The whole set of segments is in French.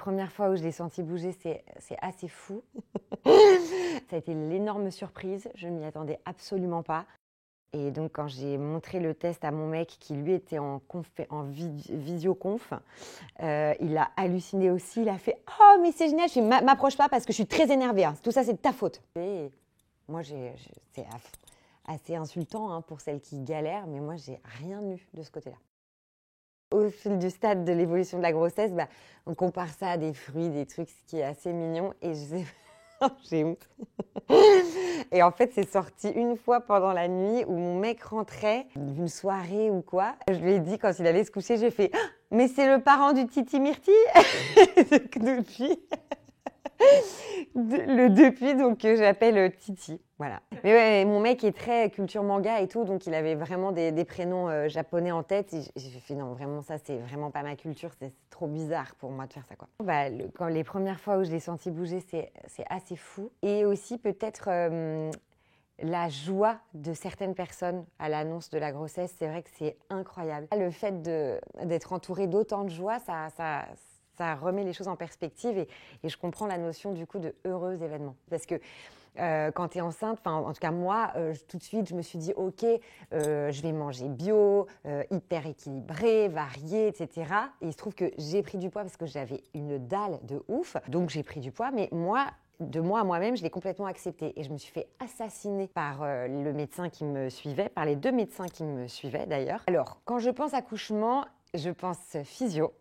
premières fois où je l'ai senti bouger, c'est assez fou. Ça a été l'énorme surprise, je ne m'y attendais absolument pas. Et donc, quand j'ai montré le test à mon mec, qui lui était en visioconf, il a halluciné aussi. Il a fait « Oh, mais c'est génial, m'approche pas parce que je suis très énervée. Hein. Tout ça, c'est de ta faute. » Et moi, c'est assez insultant hein, pour celles qui galèrent, mais moi, j'ai rien eu de ce côté-là. Au fil du stade de l'évolution de la grossesse, on compare ça à des fruits, des trucs, ce qui est assez mignon. Et je sais j'ai honte. Et en fait, c'est sorti une fois pendant la nuit où mon mec rentrait d'une soirée ou quoi. Je lui ai dit, quand il allait se coucher, j'ai fait « Mais c'est le parent du Titi Myrti !» Depuis, donc, j'appelle Titi. Voilà. Mais ouais, mon mec est très culture manga et tout, donc il avait vraiment des prénoms japonais en tête. Et j'ai fait non, vraiment, ça, c'est vraiment pas ma culture. C'est trop bizarre pour moi de faire ça, quoi. Quand les premières fois où je l'ai senti bouger, c'est assez fou. Et aussi, peut-être la joie de certaines personnes à l'annonce de la grossesse, c'est vrai que c'est incroyable. Le fait d'être entouré d'autant de joie, ça remet les choses en perspective et je comprends la notion du coup de heureux événement. Parce que quand tu es enceinte, en tout cas moi, tout de suite, je me suis dit « Ok, je vais manger bio, hyper équilibré, varié, etc. » Et il se trouve que j'ai pris du poids parce que j'avais une dalle de ouf. Donc j'ai pris du poids, mais moi, de moi à moi-même, je l'ai complètement accepté. Et je me suis fait assassiner par le médecin qui me suivait, par les 2 médecins qui me suivaient d'ailleurs. Alors, quand je pense accouchement, je pense physio.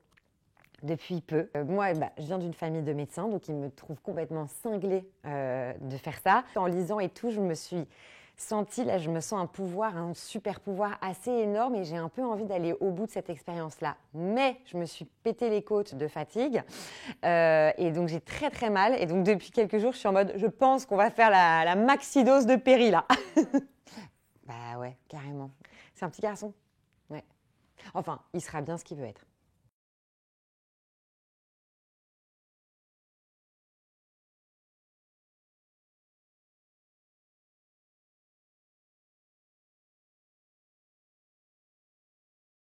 Depuis peu. Moi, je viens d'une famille de médecins, donc ils me trouvent complètement cinglée de faire ça. En lisant et tout, je me suis sentie, là, je me sens un super pouvoir assez énorme et j'ai un peu envie d'aller au bout de cette expérience-là. Mais je me suis pété les côtes de fatigue et donc j'ai très très mal. Et donc depuis quelques jours, je suis en mode, je pense qu'on va faire la maxi dose de péri là. Bah ouais, carrément. C'est un petit garçon. Ouais. Enfin, il sera bien ce qu'il veut être.